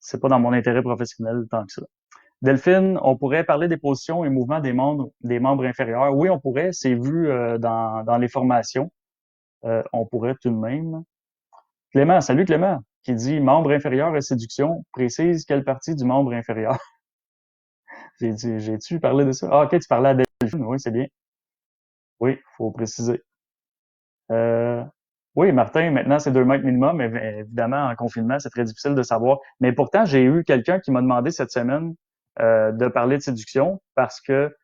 c'est pas dans mon intérêt professionnel tant que ça. Delphine, on pourrait parler des positions et mouvements des membres inférieurs. Oui, on pourrait. C'est vu dans les formations. On pourrait tout de même. Clément, salut Clément, qui dit membre inférieur et séduction, précise quelle partie du membre inférieur. J'ai-tu parlé de ça? Ah, ok, tu parlais à Delphine. Oui, c'est bien. Oui, faut préciser. Euh, oui, Martin, maintenant c'est 2 mètres minimum, mais évidemment, en confinement, c'est très difficile de savoir. Mais pourtant, j'ai eu quelqu'un qui m'a demandé cette semaine de parler de séduction parce que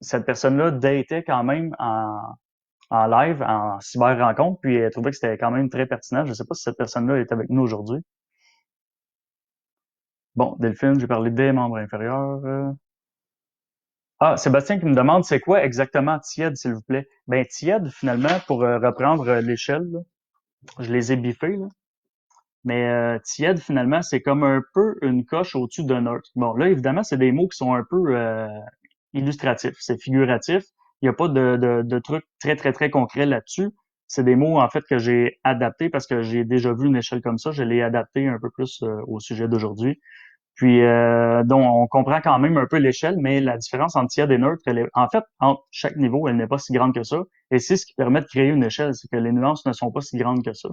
cette personne-là datait quand même en live, en cyber rencontre, puis elle trouvait que c'était quand même très pertinent. Je sais pas si cette personne-là est avec nous aujourd'hui. Bon, Delphine, j'ai parlé des membres inférieurs. Ah, Sébastien qui me demande c'est quoi exactement tiède, s'il vous plaît. Ben tiède, finalement, pour reprendre l'échelle, là, je les ai biffés, là. Mais tiède, finalement, c'est comme un peu une coche au-dessus d'un neutre. Bon, là, évidemment, c'est des mots qui sont un peu illustratifs, c'est figuratif. Il n'y a pas de trucs très, très, très concrets là-dessus. C'est des mots, en fait, que j'ai adaptés parce que j'ai déjà vu une échelle comme ça. Je l'ai adapté un peu plus au sujet d'aujourd'hui. Puis, donc, on comprend quand même un peu l'échelle, mais la différence entre tiède et neutre, en fait, entre chaque niveau, elle n'est pas si grande que ça. Et c'est ce qui permet de créer une échelle, c'est que les nuances ne sont pas si grandes que ça.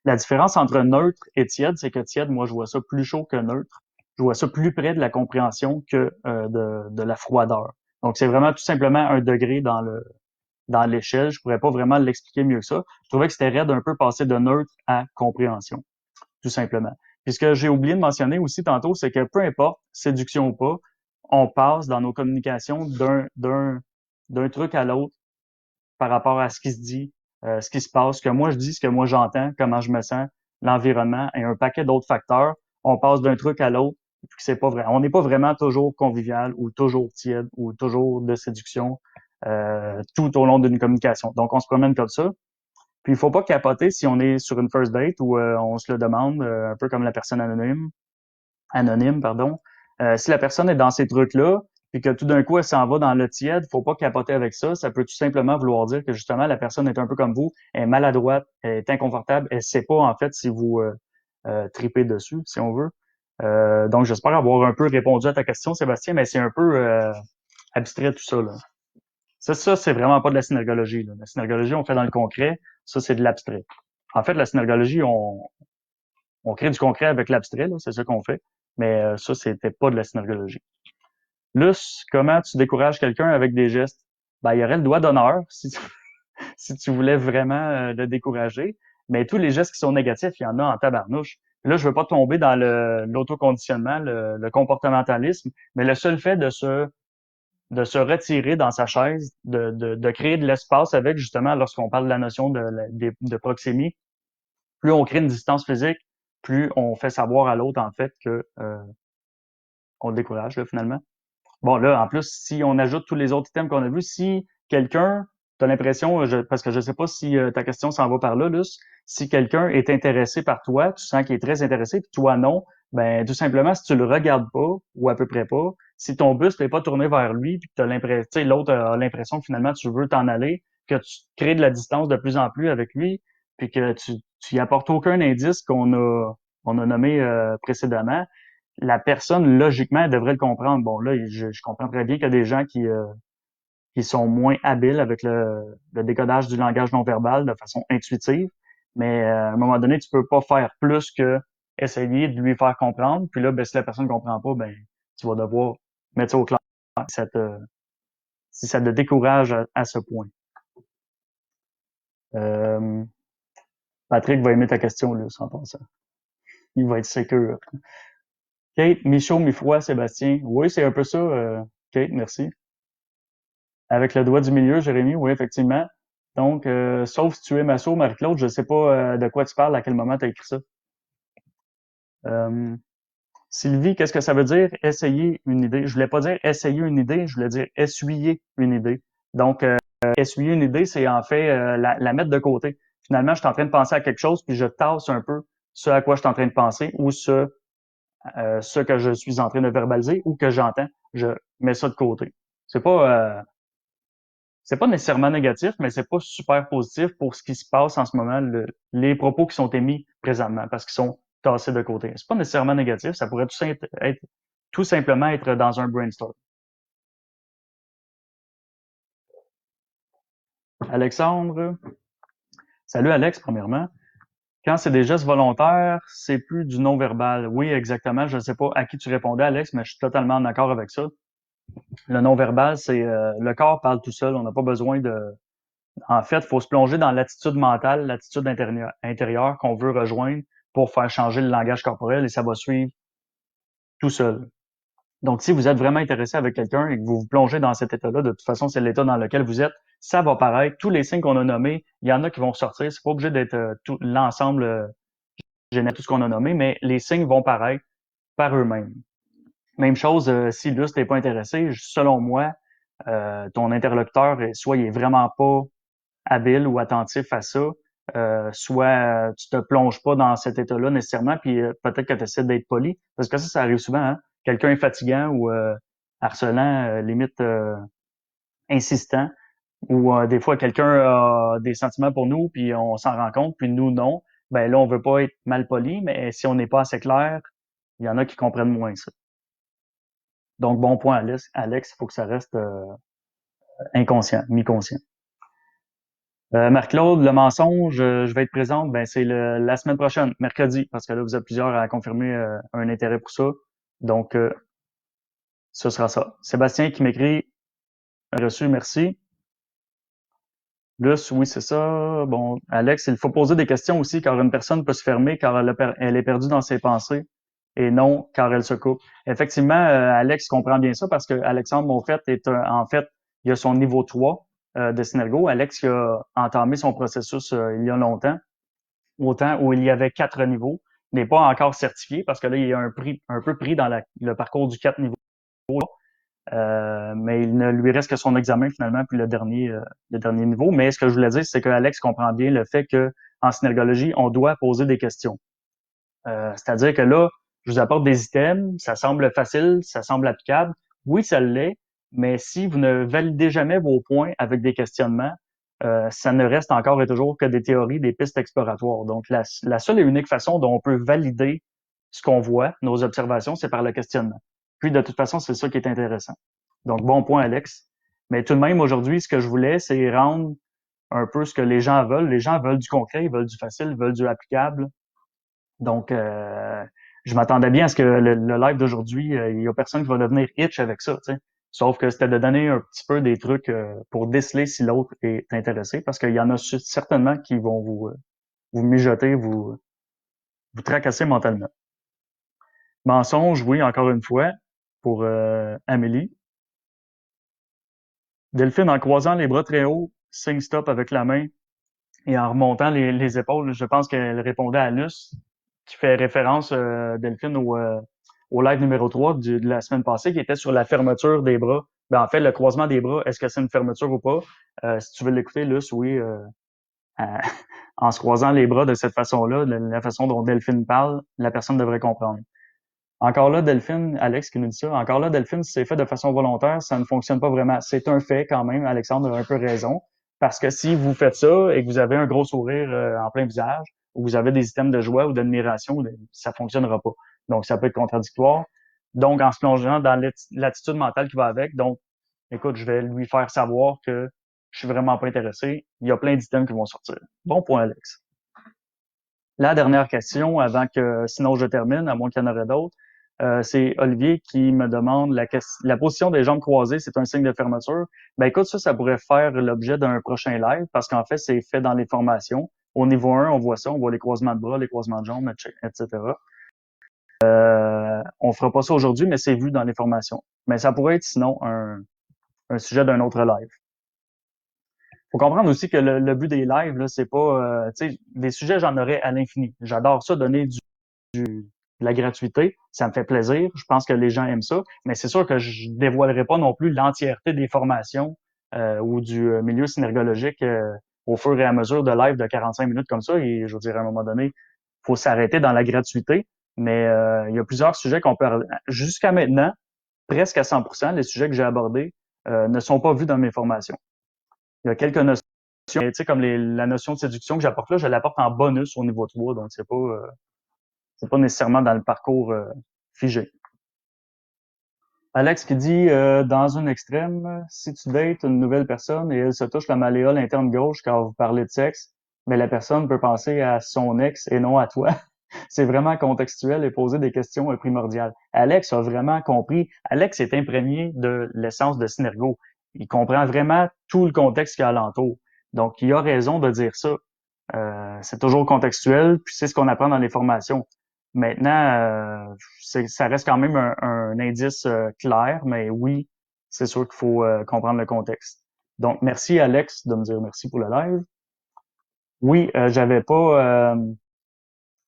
La différence entre neutre et tiède, c'est que tiède, moi, je vois ça plus chaud que neutre. Je vois ça plus près de la compréhension que de la froideur. Donc, c'est vraiment tout simplement un degré dans l'échelle. Je pourrais pas vraiment l'expliquer mieux que ça. Je trouvais que c'était raide un peu passer de neutre à compréhension, tout simplement. Puis ce que j'ai oublié de mentionner aussi tantôt, c'est que peu importe, séduction ou pas, on passe dans nos communications d'un truc à l'autre par rapport à ce qui se dit, ce qui se passe, ce que moi je dis, ce que moi j'entends, comment je me sens, l'environnement et un paquet d'autres facteurs. On passe d'un truc à l'autre, puis c'est pas vrai. On n'est pas vraiment toujours convivial ou toujours tiède ou toujours de séduction tout au long d'une communication. Donc on se promène comme ça. Puis il faut pas capoter si on est sur une first date où on se le demande, un peu comme la personne anonyme, pardon. Si la personne est dans ces trucs-là, puis que tout d'un coup, elle s'en va dans le tiède, faut pas capoter avec ça. Ça peut tout simplement vouloir dire que justement, la personne est un peu comme vous, elle est maladroite, elle est inconfortable, elle sait pas en fait si vous tripez dessus, si on veut. Donc, j'espère avoir un peu répondu à ta question, Sébastien, mais c'est un peu abstrait tout ça, là. Ça, c'est vraiment pas de la synergologie, là. La synergologie, on fait dans le concret. Ça, c'est de l'abstrait. En fait, la synergologie, on crée du concret avec l'abstrait, là, c'est ça qu'on fait. Mais ça, c'était pas de la synergologie. Luce, comment tu décourages quelqu'un avec des gestes? Ben, il y aurait le doigt d'honneur si tu voulais vraiment le décourager. Mais tous les gestes qui sont négatifs, il y en a en tabarnouche. Là, je veux pas tomber dans l'autoconditionnement, le comportementalisme, mais le seul fait de se retirer dans sa chaise, de créer de l'espace avec, justement, lorsqu'on parle de la notion de proxémie, plus on crée une distance physique, plus on fait savoir à l'autre, en fait, que on le décourage, là, finalement. Bon, là, en plus, si on ajoute tous les autres items qu'on a vus, si quelqu'un, t'as l'impression, parce que je sais pas si ta question s'en va par là, Luce, si quelqu'un est intéressé par toi, tu sens qu'il est très intéressé, puis toi non, ben tout simplement, si tu le regardes pas, ou à peu près pas, si ton buste n'est pas tourné vers lui, puis que t'as l'impression, tu sais, l'autre a l'impression que finalement tu veux t'en aller, que tu crées de la distance de plus en plus avec lui, puis que tu y apportes aucun indice on a nommé précédemment, la personne, logiquement, elle devrait le comprendre. Bon, là, je comprends très bien qu'il y a des gens qui sont moins habiles avec le décodage du langage non verbal de façon intuitive, mais à un moment donné, tu peux pas faire plus que essayer de lui faire comprendre. Puis là, ben, si la personne ne comprend pas, ben, tu vas devoir mettre ça au clair si ça te décourage à ce point. Euh, Patrick va aimer ta question, là, sans penser. Il va être sécure. Kate, mi-chaud, mi-froid, Sébastien. Oui, c'est un peu ça, Kate, merci. Avec le doigt du milieu, Jérémy, oui, effectivement. Donc, sauf si tu es masso, Marie-Claude, je sais pas de quoi tu parles, à quel moment tu as écrit ça. Euh, Sylvie, qu'est-ce que ça veut dire essayer une idée? Je voulais pas dire essayer une idée, je voulais dire essuyer une idée. Donc, essuyer une idée, c'est en fait la mettre de côté. Finalement, je suis en train de penser à quelque chose, puis je tasse un peu ce à quoi je suis en train de penser ou ce que je suis en train de verbaliser ou que j'entends. Je mets ça de côté. C'est pas, c'est pas nécessairement négatif, mais c'est pas super positif pour ce qui se passe en ce moment, les propos qui sont émis présentement, parce qu'ils sont tassés de côté. C'est pas nécessairement négatif, ça pourrait tout simplement être dans un brainstorm. Alexandre, salut Alex, premièrement. Quand c'est des gestes volontaires, c'est plus du non-verbal. Oui, exactement. Je ne sais pas à qui tu répondais, Alex, mais je suis totalement en accord avec ça. Le non-verbal, c'est le corps parle tout seul. On n'a pas besoin de. En fait, il faut se plonger dans l'attitude mentale, l'attitude intérieure qu'on veut rejoindre pour faire changer le langage corporel et ça va suivre tout seul. Donc, si vous êtes vraiment intéressé avec quelqu'un et que vous vous plongez dans cet état-là, de toute façon, c'est l'état dans lequel vous êtes, ça va paraître. Tous les signes qu'on a nommés, il y en a qui vont ressortir. C'est pas obligé d'être tout l'ensemble général, tout ce qu'on a nommé, mais les signes vont paraître par eux-mêmes. Même chose, si là, tu n'es pas intéressé, selon moi, ton interlocuteur, soit il est vraiment pas habile ou attentif à ça, soit tu te plonges pas dans cet état-là nécessairement, puis peut-être que tu essaies d'être poli, parce que ça arrive souvent, hein? Quelqu'un est fatigant ou harcelant, limite insistant, ou des fois quelqu'un a des sentiments pour nous, puis on s'en rend compte, puis nous non. Ben là, on veut pas être mal poli, mais si on n'est pas assez clair, il y en a qui comprennent moins ça. Donc, bon point, Alex, il faut que ça reste inconscient, mi-conscient. Marc-Claude, le mensonge, je vais être présente, ben c'est la semaine prochaine, mercredi, parce que là, vous êtes plusieurs à confirmer un intérêt pour ça. Donc, ce sera ça. Sébastien qui m'écrit, reçu, merci. Luce, oui, c'est ça. Bon, Alex, il faut poser des questions aussi, car une personne peut se fermer car elle est perdue dans ses pensées et non car elle se coupe. Effectivement, Alex comprend bien ça parce que Alexandre Monfette en fait, il a son niveau 3 de Synergo. Alex il a entamé son processus il y a longtemps, autant où il y avait 4 niveaux. Il n'est pas encore certifié parce que là, il y a un peu pris dans le parcours du 4 niveaux. Mais il ne lui reste que son examen finalement, puis le dernier niveau. Mais ce que je voulais dire, c'est que Alex comprend bien le fait que en synergologie, on doit poser des questions. C'est-à-dire que là, je vous apporte des items, ça semble facile, ça semble applicable. Oui, ça l'est, mais si vous ne validez jamais vos points avec des questionnements, ça ne reste encore et toujours que des théories, des pistes exploratoires. Donc, la seule et unique façon dont on peut valider ce qu'on voit, nos observations, c'est par le questionnement. Puis, de toute façon, c'est ça qui est intéressant. Donc, bon point, Alex. Mais tout de même, aujourd'hui, ce que je voulais, c'est rendre un peu ce que les gens veulent. Les gens veulent du concret, ils veulent du facile, ils veulent du applicable. Donc, je m'attendais bien à ce que le live d'aujourd'hui, il y a personne qui va devenir itch avec ça, tu sais. Sauf que c'était de donner un petit peu des trucs pour déceler si l'autre est intéressé, parce qu'il y en a certainement qui vont vous mijoter, vous tracasser mentalement. Mensonge, oui, encore une fois, pour Amélie. Delphine, en croisant les bras très haut, signe stop avec la main et en remontant les épaules, je pense qu'elle répondait à Luce, qui fait référence, Delphine, au live numéro 3 de la semaine passée, qui était sur la fermeture des bras. Ben, en fait, le croisement des bras, est-ce que c'est une fermeture ou pas? Si tu veux l'écouter, Luce, oui, en se croisant les bras de cette façon-là, la façon dont Delphine parle, la personne devrait comprendre. Encore là, Delphine, Alex qui nous dit ça, encore là, Delphine, si c'est fait de façon volontaire, ça ne fonctionne pas vraiment. C'est un fait quand même, Alexandre a un peu raison, parce que si vous faites ça et que vous avez un gros sourire en plein visage, ou vous avez des items de joie ou d'admiration, ça fonctionnera pas. Donc, ça peut être contradictoire. Donc, en se plongeant dans l'attitude mentale qui va avec, donc, écoute, je vais lui faire savoir que je suis vraiment pas intéressé. Il y a plein d'items qui vont sortir. Bon point, Alex. La dernière question, avant que, sinon je termine, à moins qu'il y en aurait d'autres. C'est Olivier qui me demande la position des jambes croisées, c'est un signe de fermeture. Ben écoute, ça pourrait faire l'objet d'un prochain live parce qu'en fait, c'est fait dans les formations. Au niveau 1, on voit ça, on voit les croisements de bras, les croisements de jambes, etc. On fera pas ça aujourd'hui, mais c'est vu dans les formations. Mais ça pourrait être sinon un sujet d'un autre live. Faut comprendre aussi que le but des lives, là, c'est pas, tu sais, des sujets, j'en aurais à l'infini. J'adore ça, donner de la gratuité. Ça me fait plaisir. Je pense que les gens aiment ça. Mais c'est sûr que je dévoilerai pas non plus l'entièreté des formations ou du milieu synergologique au fur et à mesure de live de 45 minutes comme ça. Et je veux dire, à un moment donné, faut s'arrêter dans la gratuité. Mais il y a plusieurs sujets qu'on peut... Jusqu'à maintenant, presque à 100%, les sujets que j'ai abordés ne sont pas vus dans mes formations. Il y a quelques notions, tu sais, comme la notion de séduction que j'apporte là, je l'apporte en bonus au niveau 3, donc c'est pas nécessairement dans le parcours figé. Alex qui dit dans un extrême, si tu dates une nouvelle personne et elle se touche la malléole interne gauche quand vous parlez de sexe, mais la personne peut penser à son ex et non à toi. C'est vraiment contextuel et poser des questions primordiales. Alex a vraiment compris. Alex est imprégné de l'essence de Synergo. Il comprend vraiment tout le contexte qu'il y a alentour. Donc, il a raison de dire ça. C'est toujours contextuel, puis c'est ce qu'on apprend dans les formations. Maintenant, ça reste quand même un indice clair, mais oui, c'est sûr qu'il faut comprendre le contexte. Donc, merci Alex de me dire merci pour le live. Oui, j'avais pas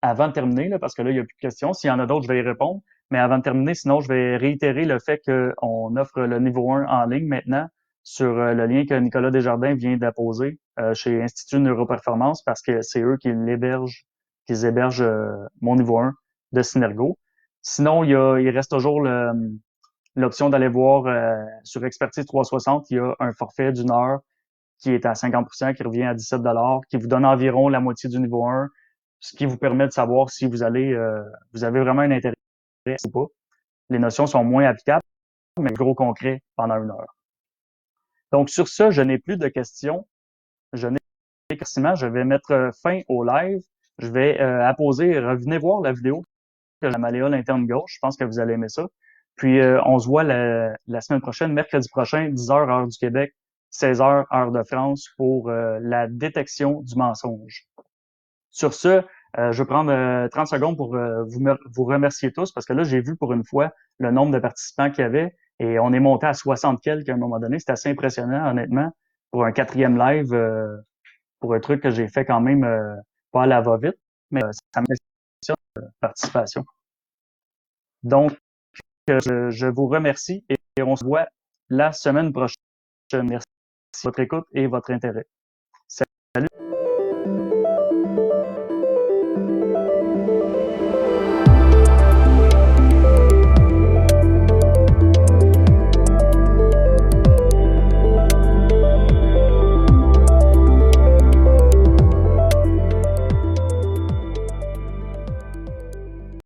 avant de terminer, là, parce que là, il n'y a plus de questions. S'il y en a d'autres, je vais y répondre. Mais avant de terminer, sinon, je vais réitérer le fait qu'on offre le niveau 1 en ligne maintenant sur le lien que Nicolas Desjardins vient d'apposer chez Institut Neuroperformance parce que c'est eux qui hébergent mon niveau 1 de Synergo. Sinon, il reste toujours l'option d'aller voir sur Expertise 360, il y a un forfait d'une heure qui est à 50%, qui revient à 17 qui vous donne environ la moitié du niveau 1, ce qui vous permet de savoir si vous avez vraiment un intérêt ou pas. Les notions sont moins applicables, mais gros concret pendant 1 heure. Donc, sur ça, je n'ai plus de questions. Je n'ai plus de questions. Je vais mettre fin au live. Je vais apposer, revenez voir la vidéo de la malléole interne gauche. Je pense que vous allez aimer ça. Puis, on se voit la semaine prochaine, mercredi prochain, 10h, heure du Québec, 16h, heure de France, pour la détection du mensonge. Sur ce, je vais prendre 30 secondes pour vous remercier tous parce que là, j'ai vu pour une fois le nombre de participants qu'il y avait et on est monté à 60 quelques à un moment donné. C'est assez impressionnant, honnêtement, pour un 4e live, pour un truc que j'ai fait quand même pas à la va-vite, mais ça m'impressionne la participation. Donc, je vous remercie et on se voit la semaine prochaine. Merci de votre écoute et votre intérêt. Salut!